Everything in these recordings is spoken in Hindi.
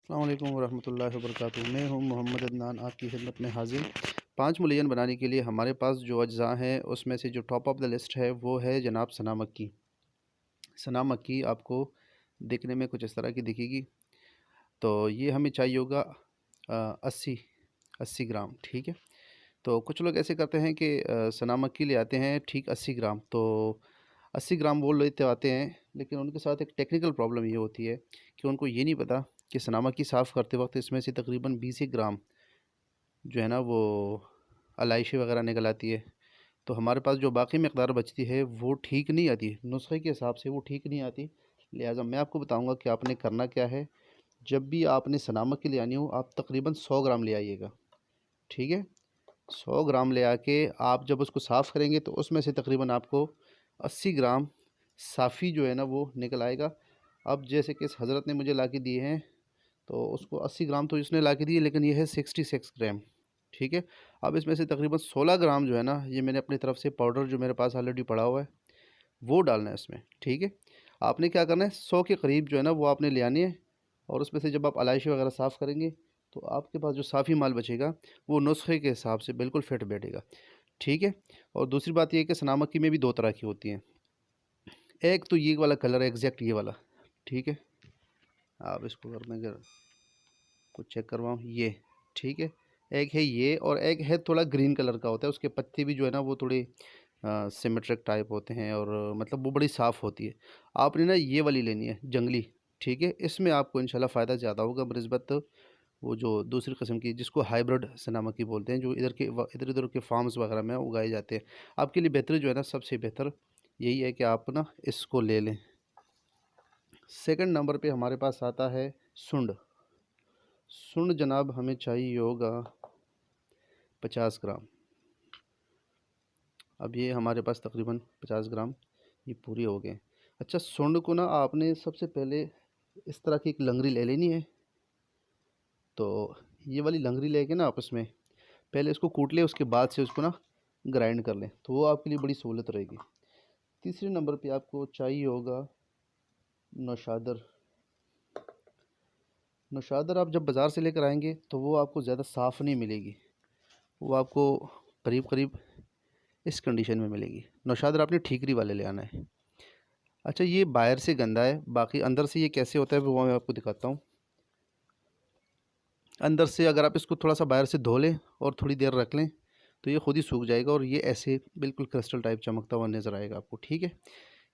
अस्सलाम वालेकुम वरहमतुल्लाहि वबरकातुहू। मैं हूं मोहम्मद अदनान, आपकी खिदमत में हाज़िर। 5 मुलय्यन बनाने के लिए हमारे पास जो अज्ज़ा हैं उसमें से जो टॉप ऑफ़ द लिस्ट है वो है जनाब सना मक्की। सना मक्की आपको देखने में कुछ इस तरह की दिखेगी। तो ये हमें चाहिए होगा 80 ग्राम, ठीक है। तो कुछ लोग ऐसे करते हैं कि सना मक्की ले आते हैं, ठीक 80 ग्राम। तो 80 ग्राम वो लेते आते हैं, लेकिन उनके साथ एक टेक्निकल प्रॉब्लम ये होती है कि उनको ये नहीं पता कि सना मक्की साफ़ करते वक्त इसमें से तकरीबन 20 ग्राम जो है ना वो इलायची वगैरह निकल आती है। तो हमारे पास जो बाकी मकदार बचती है वो ठीक नहीं आती, नुस्खे के हिसाब से वो ठीक नहीं आती। लिहाजा मैं आपको बताऊंगा कि आपने करना क्या है। जब भी आपने सना मक्की ले आनी हो, आप तकरीबन 100 ग्राम ले आइएगा, ठीक है। 100 ग्राम ले आके आप जब उसको साफ़ करेंगे तो उसमें से तकरीबन आपको 80 ग्राम साफ़ी जो है ना वो निकल आएगा। अब जैसे कि इस हज़रत ने मुझे ला के दिए हैं, तो उसको 80 ग्राम तो इसने ला के दिए, लेकिन ये है 66 ग्राम, ठीक है। अब इसमें से तकरीबन 16 ग्राम जो है ना, ये मैंने अपनी तरफ से पाउडर जो मेरे पास ऑलरेडी पड़ा हुआ है वो डालना है इसमें, ठीक है। आपने क्या करना है, 100 के करीब जो है ना वो आपने ले आनी है। और उसमें से जब आप इलायची वगैरह साफ़ करेंगे तो आपके पास जो साफ़ी माल बचेगा वो नुस्खे के हिसाब से बिल्कुल फिट बैठेगा, ठीक है। और दूसरी बात ये है कि सना मक्की में भी दो तरह की होती हैं। एक तो ये वाला कलर है, एग्जैक्ट ये वाला, ठीक है। आप इसको अगर मैं कुछ चेक करवाऊँ, ये ठीक है। एक है ये, और एक है थोड़ा ग्रीन कलर का होता है, उसके पत्ते भी जो है ना वो थोड़े सिमेट्रिक टाइप होते हैं, और मतलब वो बड़ी साफ़ होती है। आपने ना ये वाली लेनी है, जंगली, ठीक है। इसमें आपको इंशाल्लाह फ़ायदा ज़्यादा होगा बनिस्बत वो जो दूसरी किस्म की जिसको हाइब्रिड सना मक्की बोलते हैं, जो इधर उधर के फार्म्स वगैरह में उगाए जाते हैं। आपके लिए बेहतर जो है ना, सबसे बेहतर यही है कि आप ना इसको ले लें। सेकंड नंबर पे हमारे पास आता है सुंड। सुंड जनाब हमें चाहिए होगा 50 ग्राम। अब ये हमारे पास तकरीबन 50 ग्राम ये पूरे हो गए। अच्छा, सुंड को ना आपने सबसे पहले इस तरह की एक लंगड़ी ले लेनी है। तो ये वाली लंगड़ी लेके ना आप इसमें पहले इसको कूट लें, उसके बाद से उसको ना ग्राइंड कर लें, तो वो आपके लिए बड़ी सहूलत रहेगी। तीसरे नंबर पे आपको चाहिए होगा नौशादर। नौशादर आप जब बाज़ार से लेकर आएंगे तो वो आपको ज़्यादा साफ़ नहीं मिलेगी, वो आपको करीब करीब इस कंडीशन में मिलेगी। नौशादर आपने ठीकरी वाले ले आना है। अच्छा, ये बाहर से गंदा है, बाकी अंदर से ये कैसे होता है वो मैं आपको दिखाता हूँ। अंदर से अगर आप इसको थोड़ा सा बाहर से धो लें और थोड़ी देर रख लें तो ये खुद ही सूख जाएगा, और ये ऐसे बिल्कुल क्रिस्टल टाइप चमकता हुआ नज़र आएगा आपको, ठीक है।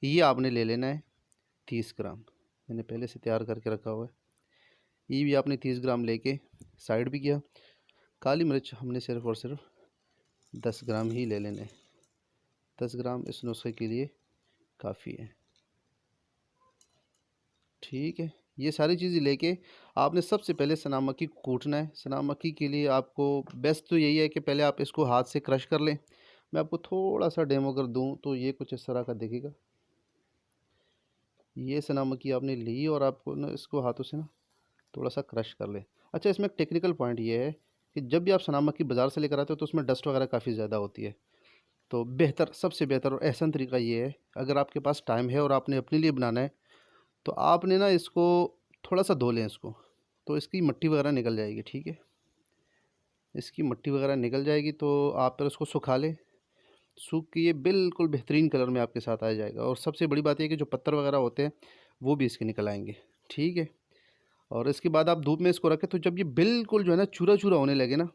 ये आपने ले लेना है 30 ग्राम, मैंने पहले से तैयार करके रखा हुआ है। ये भी आपने 30 ग्राम लेके साइड भी किया। काली मिर्च हमने सिर्फ़ और सिर्फ 10 ग्राम ही ले लेने, 10 ग्राम इस नुस्खे के लिए काफ़ी है, ठीक है। ये सारी चीज़ें लेके आपने सबसे पहले सना मक्की को कूटना है। सना मक्की के लिए आपको बेस्ट तो यही है कि पहले आप इसको हाथ से क्रश कर लें। मैं आपको थोड़ा सा डेमो कर दूं तो ये कुछ इस तरह का दिखेगा। ये सना मक्की आपने ली और आपको ना इसको हाथों से ना थोड़ा सा क्रश कर लें। अच्छा, इसमें एक टेक्निकल पॉइंट ये है कि जब भी आप सना मक्की बाज़ार से लेकर आते हो तो उसमें डस्ट वगैरह काफ़ी ज़्यादा होती है। तो बेहतर, सबसे बेहतर और एहसन तरीका ये है, अगर आपके पास टाइम है और आपने अपने लिए बनाना है तो आपने ना इसको थोड़ा सा धो लें इसको, तो इसकी मिट्टी वगैरह निकल जाएगी, ठीक है। इसकी मिट्टी वगैरह निकल जाएगी तो आप फिर उसको सुखा लें। सूख के ये बिल्कुल बेहतरीन कलर में आपके साथ आ जाएगा, और सबसे बड़ी बात यह कि जो पत्थर वगैरह होते हैं वो भी इसके निकल आएंगे, ठीक है। और इसके बाद आप धूप में इसको रखें, तो जब ये बिल्कुल जो है ना चूरा चूरा होने लगे ना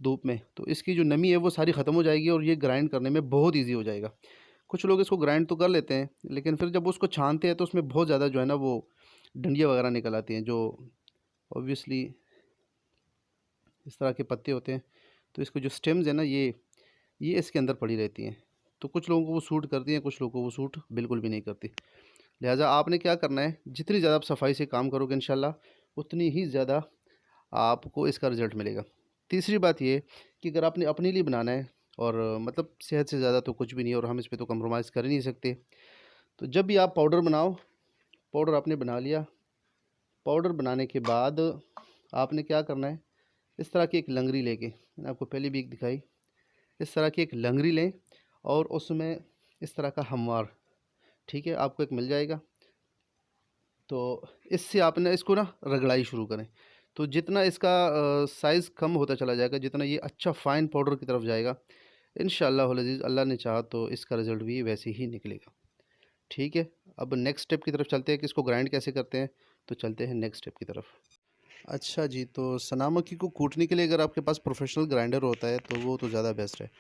धूप में, तो इसकी जो नमी है वो सारी ख़त्म हो जाएगी और ये ग्राइंड करने में बहुत ईजी हो जाएगा। कुछ लोग इसको ग्राइंड तो कर लेते हैं, लेकिन फिर जब उसको छानते हैं तो उसमें बहुत ज़्यादा जो है ना वो डंडियाँ वगैरह निकल आती हैं, जो ऑब्वियसली इस तरह के पत्ते होते हैं। तो इसको जो स्टेम्स है ना ये इसके अंदर पड़ी रहती हैं। तो कुछ लोगों को वो सूट करती हैं, कुछ लोगों को वो सूट बिल्कुल भी नहीं करती। लिहाजा आपने क्या करना है, जितनी ज़्यादा आप सफाई से काम करोगे इंशाल्लाह उतनी ही ज़्यादा आपको इसका रिज़ल्ट मिलेगा। तीसरी बात ये कि अगर आपने अपने लिए बनाना है, और मतलब सेहत से ज़्यादा तो कुछ भी नहीं है, और हम इस पे तो कंप्रोमाइज़ कर ही नहीं सकते। तो जब भी आप पाउडर बनाओ, पाउडर आपने बना लिया, पाउडर बनाने के बाद आपने क्या करना है, इस तरह की एक लंगरी लेके, मैंने आपको पहले भी एक दिखाई, इस तरह की एक लंगरी लें और उसमें इस तरह का हमवार, ठीक है, आपको एक मिल जाएगा। तो इससे आप ना इसको ना रगड़ाई शुरू करें। तो जितना इसका साइज़ कम होता चला जाएगा, जितना ये अच्छा फ़ाइन पाउडर की तरफ जाएगा, इंशाअल्लाहुल अज़ीज़ अल्लाह ने चाहा तो इसका रिज़ल्ट भी वैसे ही निकलेगा। ठीक है? अब नेक्स्ट स्टेप की तरफ चलते हैं कि इसको ग्राइंड कैसे करते हैं, तो चलते हैं नेक्स्ट स्टेप की तरफ। अच्छा जी, तो सना मक्खी को कूटने के लिए अगर आपके पास प्रोफ़ेशनल ग्राइंडर होता है, तो वो तो ज़्यादा बेस्ट है।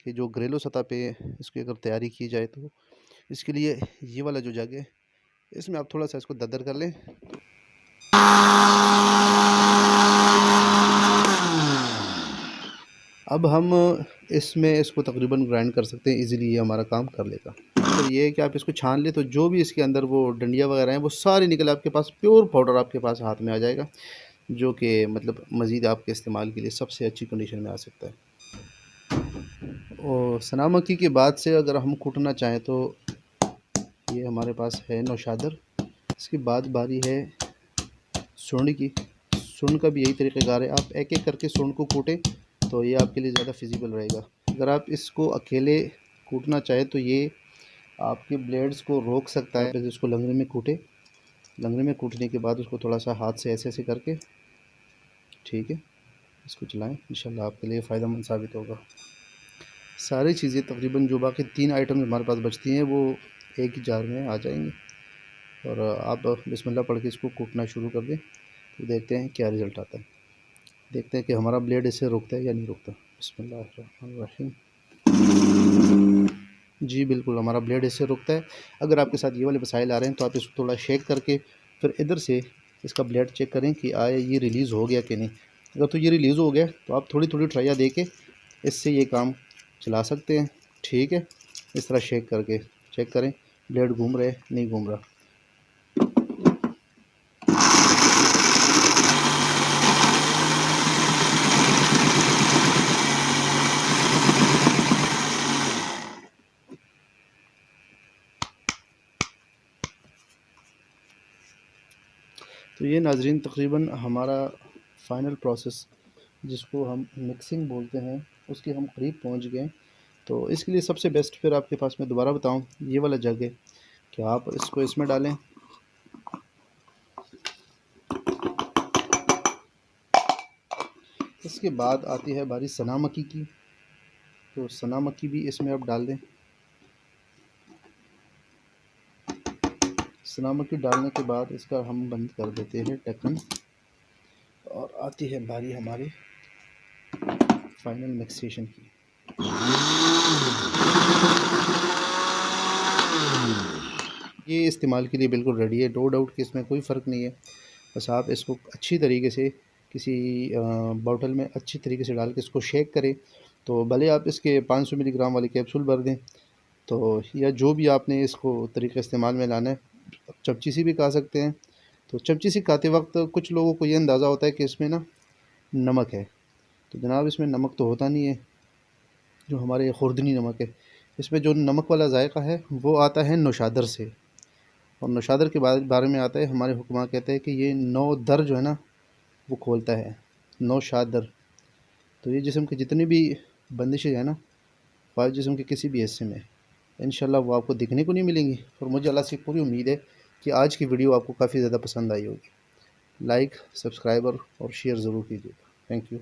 कि जो घरेलू सतह पे इसकी अगर तैयारी की जाए तो इसके लिए ये वाला जो जग है, इसमें आप थोड़ा-सा इसको दरदर कर लें। अब हम इसमें इसको तकरीबन ग्राइंड कर सकते हैं, ईज़िली ये हमारा काम कर लेगा। तो ये है कि आप इसको छान लें तो जो भी इसके अंदर वो डंडियाँ वगैरह हैं वो सारी निकल आपके पास प्योर पाउडर आपके पास हाथ में आ जाएगा, जो कि मतलब मज़ीद आपके इस्तेमाल के लिए सबसे अच्छी कंडीशन में आ सकता है। और सना मक्खी के बाद से अगर हम कूटना चाहें तो ये हमारे पास है नौशादर। इसके बाद बारी है सूंड की। सूंड का भी यही तरीक़ेकार है, आप एक-एक करके सूंड को कूटें तो ये आपके लिए ज़्यादा फिज़िबल रहेगा। अगर आप इसको अकेले कूटना चाहें तो ये आपके ब्लेड्स को रोक सकता है। फिर इसको लंगड़े में कूटें, लंगड़े में कूटने के बाद उसको थोड़ा-सा हाथ से ऐसे-ऐसे करके, ठीक है, इसको चलाएँ, इंशाल्लाह आपके लिए फ़ायदेमंद साबित होगा। सारी चीज़ें तकरीबन जो बाकी 3 आइटम हमारे पास बचती हैं वो एक ही जार में आ जाएँगी और आप बिस्मिल्लाह पढ़ के इसको कूटना शुरू कर दें, तो देखते हैं क्या रिज़ल्ट आता है। देखते हैं कि हमारा ब्लेड इसे रोकता है या नहीं रोकता। बिस्मिल्लाहिर्रहमानिर्रहीम। जी बिल्कुल, हमारा ब्लेड इससे रोकता है। अगर आपके साथ ये वाले मसाइल आ रहे हैं तो आप इसको थोड़ा शेक करके फिर इधर से इसका ब्लेड चेक करें कि आया ये रिलीज़ हो गया कि नहीं। अगर तो ये रिलीज़ हो गया तो आप थोड़ी-थोड़ी ट्राया दे के इससे ये काम चला सकते हैं। ठीक है? इस तरह शेक करके चेक करें ब्लेड घूम रहा है, नहीं घूम रहा। तो ये नाज़रीन तकरीबन हमारा फ़ाइनल प्रोसेस जिसको हम मिक्सिंग बोलते हैं, उसके हम करीब पहुंच गए। तो इसके लिए सबसे बेस्ट फिर आपके पास मैं दोबारा बताऊं, ये वाला जग है कि आप इसको इसमें डालें। इसके बाद आती है बारी सना मक्खी की, तो सना मक्खी भी इसमें आप डाल दें। सना मक्खी डालने के बाद इसका हम बंद कर देते हैं ढक्कन और आती है बारी हमारी फाइनल मिक्सेशन की। ये इस्तेमाल के लिए बिल्कुल रेडी है, नो डाउट कि इसमें कोई फ़र्क नहीं है। बस आप इसको अच्छी तरीके से किसी बॉटल में अच्छी तरीके से डाल के इसको शेक करें। तो भले आप इसके 500 मिलीग्राम वाली कैप्सूल भर दें, तो या जो भी आपने इसको तरीक़ा इस्तेमाल में लाना है, चमची से भी खा सकते हैं। तो चमची से खाते वक्त कुछ लोगों को ये अंदाज़ा होता है कि इसमें ना नमक है, तो जनाब इसमें नमक तो होता नहीं है, जो हमारे खुर्दनी नमक है। इसमें जो नमक वाला जायका है वो आता है नौशादर से। और नौशादर के बारे में आता है, हमारे हुक्मा कहते हैं कि ये 9 दर जो है ना वो खोलता है, नौशादर। तो ये जिस्म की जितनी भी बंदिशें हैं ना, ख्वाह जिस्म के किसी भी हिस्से में, इंशाल्लाह वो आपको दिखने को नहीं मिलेंगी। और मुझे अल्लाह से पूरी उम्मीद है कि आज की वीडियो आपको काफ़ी ज़्यादा पसंद आई होगी। लाइक, सब्सक्राइबर और शेयर ज़रूर कीजिएगा। Thank you.